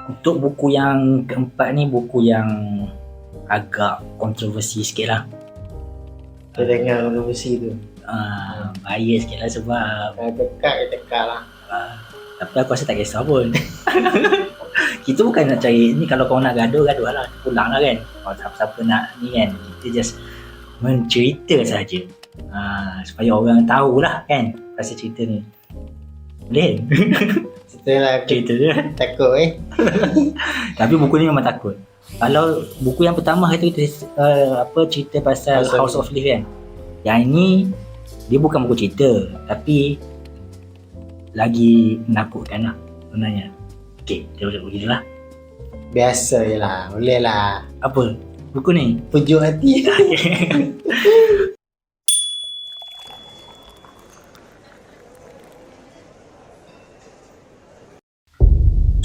Untuk buku yang keempat ni buku yang agak kontroversi sikit lah. Dia dengar kontroversi tu. Bahaya sikit lah sebab Dekat lah. tapi aku rasa tak kisah pun. Kita bukan nak cari ni, kalau kau nak gaduh lah, pulang lah kan. Kalau siapa-siapa nak ni kan, kita just mencerita saja. Supaya orang tahulah kan pasal cerita ni. Boleh? Cerita dia Takut tapi buku ni memang takut. Kalau buku yang pertama itu cerita pasal House of Leaf kan. Yang ini dia bukan buku cerita tapi lagi menakutkan lah sebenarnya. Okey, kita boleh pergi dulu lah. Biasa je lah, boleh lah. Apa buku ni? Pujuk hati.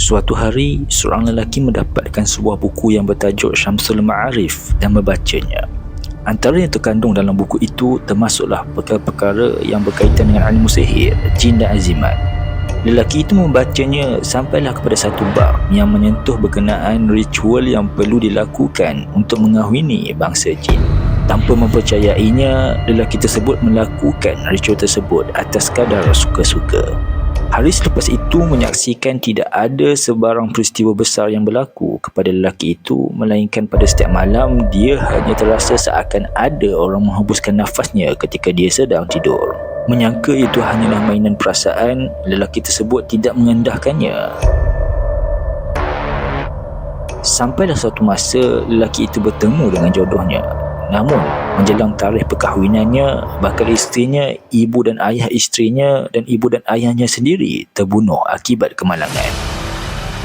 Suatu hari, seorang lelaki mendapatkan sebuah buku yang bertajuk Syamsul Ma'arif dan membacanya. Antara yang terkandung dalam buku itu termasuklah perkara-perkara yang berkaitan dengan ilmu sihir, jin dan azimat. Lelaki itu membacanya sampailah kepada satu bab yang menyentuh berkenaan ritual yang perlu dilakukan untuk mengahwini bangsa jin. Tanpa mempercayainya, lelaki tersebut melakukan ritual tersebut atas kadar suka-suka. Hari selepas itu menyaksikan tidak ada sebarang peristiwa besar yang berlaku kepada lelaki itu, melainkan pada setiap malam dia hanya terasa seakan ada orang menghembuskan nafasnya ketika dia sedang tidur. Menyangka itu hanyalah mainan perasaan, lelaki tersebut tidak mengendahkannya. Sampailah suatu masa lelaki itu bertemu dengan jodohnya. Namun, menjelang tarikh perkahwinannya, bakal isterinya, ibu dan ayah isterinya dan ibu dan ayahnya sendiri terbunuh akibat kemalangan.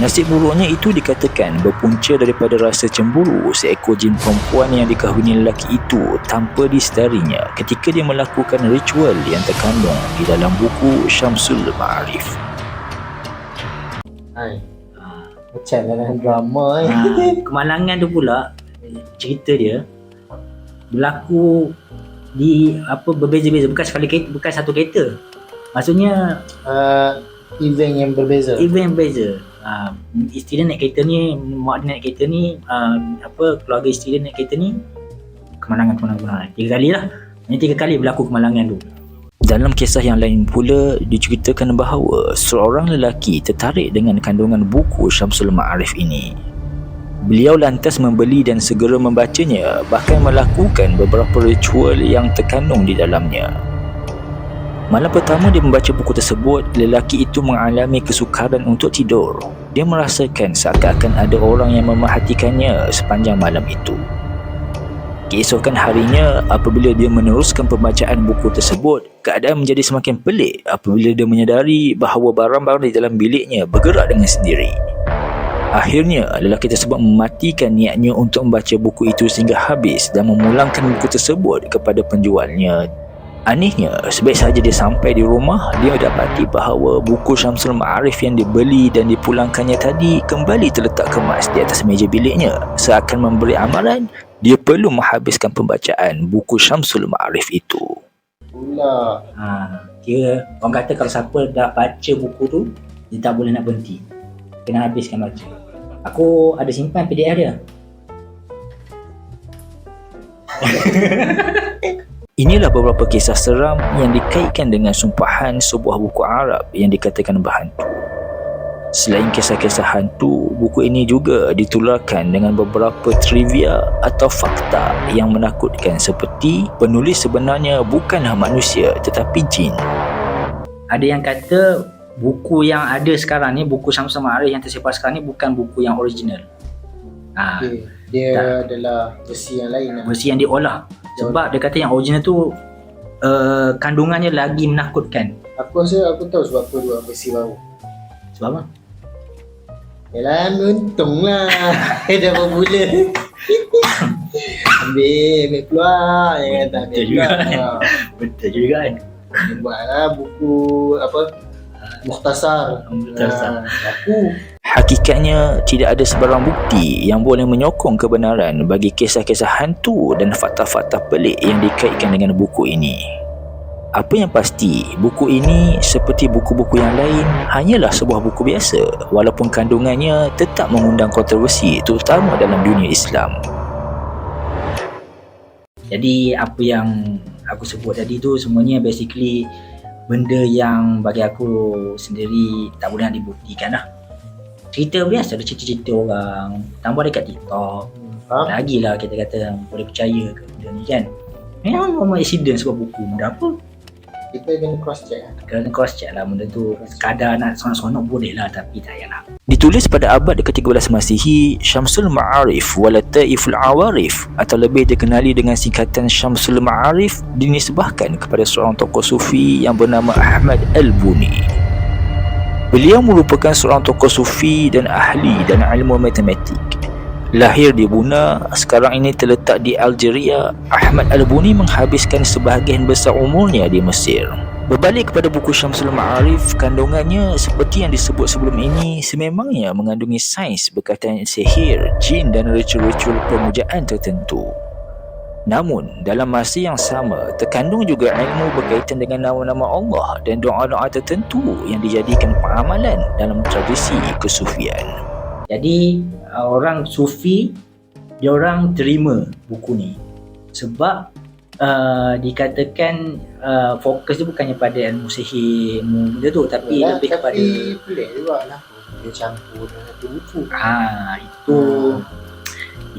Nasib buruknya itu dikatakan berpunca daripada rasa cemburu seekor jin perempuan yang dikahwini lelaki itu tanpa disedarinya ketika dia melakukan ritual yang terkandung di dalam buku Syamsul Ma'arif. Macam dalam drama Kemalangan tu pula, cerita dia berlaku di berbeza-beza, bukan satu kereta. Maksudnya event yang berbeza. Isteri dia naik kereta ni, mak dia naik kereta ni, keluarga isteri dia naik kereta ni, kemalangan 3 kali lah. Ini 3 kali berlaku kemalangan tu. Dalam kisah yang lain pula diceritakan bahawa seorang lelaki tertarik dengan kandungan buku Syamsul Ma'arif ini. Beliau lantas membeli dan segera membacanya, bahkan melakukan beberapa ritual yang terkandung di dalamnya. Malam pertama dia membaca buku tersebut, lelaki itu mengalami kesukaran untuk tidur. Dia merasakan seakan-akan ada orang yang memerhatikannya sepanjang malam itu. Keesokan harinya, apabila dia meneruskan pembacaan buku tersebut, keadaan menjadi semakin pelik apabila dia menyadari bahawa barang-barang di dalam biliknya bergerak dengan sendiri. Akhirnya, lelaki tersebut mematikan niatnya untuk membaca buku itu sehingga habis dan memulangkan buku tersebut kepada penjualnya. Anehnya, sebaik sahaja dia sampai di rumah, dia dapati bahawa buku Syamsul Ma'arif yang dibeli dan dipulangkannya tadi kembali terletak kemas di atas meja biliknya. Seakan memberi amaran, dia perlu menghabiskan pembacaan buku Syamsul Ma'arif itu. Pula. Kira orang kata kalau siapa dah baca buku tu, dia tak boleh nak berhenti. Kena habiskan baca. Aku ada simpan PDF dia. Inilah beberapa kisah seram yang dikaitkan dengan sumpahan sebuah buku Arab yang dikatakan berhantu. Selain kisah-kisah hantu, buku ini juga ditularkan dengan beberapa trivia atau fakta yang menakutkan seperti penulis sebenarnya bukanlah manusia tetapi jin. Ada yang kata buku yang ada sekarang ni, buku Syamsul Ma'arif yang tersebar sekarang ni bukan buku yang original. Dia adalah versi yang lain lah. Versi yang diolah. Sebab dia kata yang original tu kandungannya lagi menakutkan. Aku rasa aku tahu sebab apa dua versi baru. Sebab apa? Yalah, untung lah. Dah bermula. Ambil keluar. Yang kata ambil keluar. Betul juga kan. Buatlah buku Mukhtasar. Aku Hakikatnya, tidak ada sebarang bukti yang boleh menyokong kebenaran bagi kisah-kisah hantu dan fakta-fakta pelik yang dikaitkan dengan buku ini. Apa yang pasti, buku ini seperti buku-buku yang lain hanyalah sebuah buku biasa, walaupun kandungannya tetap mengundang kontroversi terutama dalam dunia Islam. Jadi apa yang aku sebut tadi tu semuanya basically benda yang bagi aku sendiri tak boleh nak dibuktikan lah. Cerita biasa, ada cerita-cerita orang, tambah dekat TikTok. Lagilah kita kata boleh percaya ke benda ni kan. Memang accident sebab buku, benda apa? Kita kena cross check lah. Kena cross check lah benda tu. Sekadar nak sonok-sonok boleh lah, tapi tak payah lah. Ditulis pada abad ke-13 Masihi, Syamsul Ma'arif wa Lataiful Awarif atau lebih dikenali dengan singkatan Syamsul Ma'arif dinisbahkan kepada seorang tokoh sufi yang bernama Ahmad Al-Buni. Beliau merupakan seorang tokoh sufi dan ahli dalam ilmu matematik. Lahir di Buna, sekarang ini terletak di Algeria, Ahmad Al-Buni menghabiskan sebahagian besar umurnya di Mesir. Berbalik kepada buku Syamsul Ma'arif, kandungannya seperti yang disebut sebelum ini sememangnya mengandungi sains berkaitan sihir, jin dan ritual-ritual pemujaan tertentu. Namun, dalam masa yang sama, terkandung juga ilmu berkaitan dengan nama-nama Allah dan doa-doa tertentu yang dijadikan peramalan dalam tradisi kesufian. Jadi orang sufi dia orang terima buku ni sebab dikatakan fokus tu bukannya pada ilmu sihir, ilmu benda tu, tapi lebih kepada pelik juga lah dia campur dengan satu buku.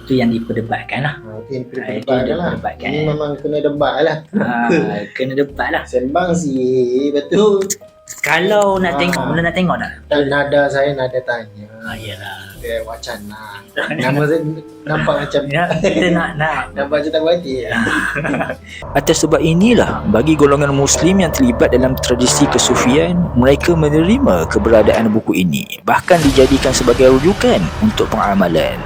Itu yang diperdebatkan lah. Itu yang diperdebatkan. Ini memang kena debat lah. Kena debat lah. Sembang sih, betul. Kalau nak tengok, benda nak tengok tak? Dan nada saya nada tanya. Yalah. Dia wacana. Nama saya nampak macam kita nak nampak macam tak berhati. Atas sebab inilah, bagi golongan Muslim yang terlibat dalam tradisi kesufian, mereka menerima keberadaan buku ini, bahkan dijadikan sebagai rujukan untuk pengamalan.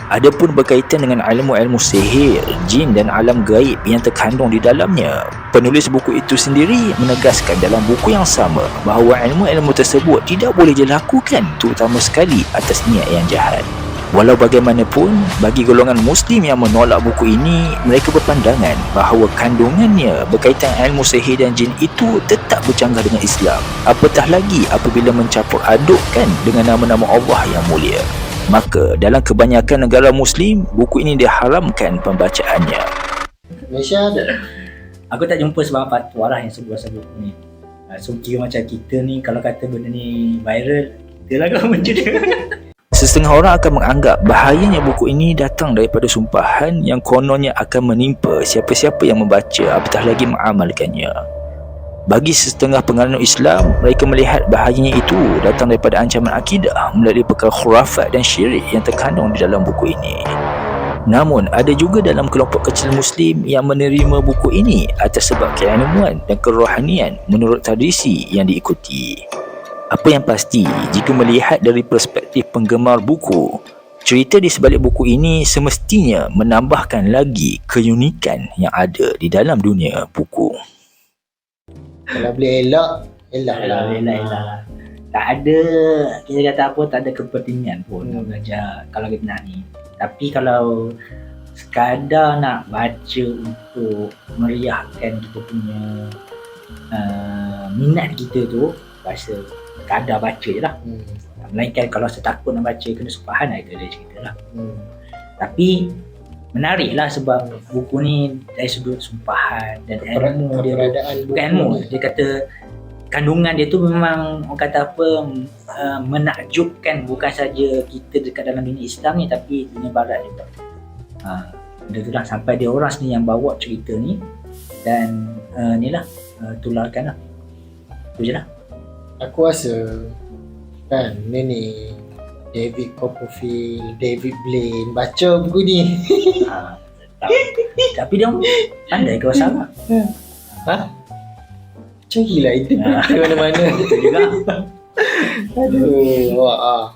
Adapun berkaitan dengan ilmu-ilmu sihir, jin dan alam gaib yang terkandung di dalamnya, penulis buku itu sendiri menegaskan dalam buku yang sama bahawa ilmu-ilmu tersebut tidak boleh dilakukan, terutama sekali atas niat yang jahat. Walau bagaimanapun, bagi golongan Muslim yang menolak buku ini, mereka berpandangan bahawa kandungannya berkaitan ilmu sihir dan jin itu tetap bercanggah dengan Islam, apatah lagi apabila mencampur adukkan dengan nama-nama Allah yang mulia. Maka dalam kebanyakan negara Muslim, buku ini diharamkan pembacaannya. Malaysia ada? Aku tak jumpa sebarang fatwa lah yang sebut pasal buku ni. So kira macam kita ni, kalau kata benda ni viral, kita lah kau mencuri. Setengah orang akan menganggap bahayanya buku ini datang daripada sumpahan yang kononnya akan menimpa siapa-siapa yang membaca, apatah lagi mengamalkannya. Bagi setengah penganut Islam, mereka melihat bahayanya itu datang daripada ancaman akidah melalui perkara khurafat dan syirik yang terkandung di dalam buku ini. Namun, ada juga dalam kelompok kecil Muslim yang menerima buku ini atas sebab keilmuan dan kerohanian menurut tradisi yang diikuti. Apa yang pasti, jika melihat dari perspektif penggemar buku, cerita di sebalik buku ini semestinya menambahkan lagi keunikan yang ada di dalam dunia buku. Kalau boleh elak lah. Tak ada, kita kata apa, tak ada kepentingan pun nak belajar kalau kita nak ni. Tapi kalau sekadar nak baca untuk meriahkan kita punya minat kita tu, rasa sekadar baca je lah. Melainkan kalau setakut nak baca kena sumpahan lah, itu ada cerita lah. Tapi menarik lah sebab buku ni dari sudut sumpahan dan ilmu dia, bukan ilmu, dia kata kandungan dia tu memang orang kata apa, menakjubkan bukan saja kita dekat dalam dunia Islam ni, tapi dunia barat juga. Benda tu lah, sampai dia orang sendiri yang bawa cerita ni dan ni lah, tularkan lah. Tu je lah. Aku rasa kan ni David Copperfield, David Blaine baca buku ni. Tapi dia pandai ke bahasa Arab. Cari lah itu ke mana-mana. Betul juga. Aduh, wah.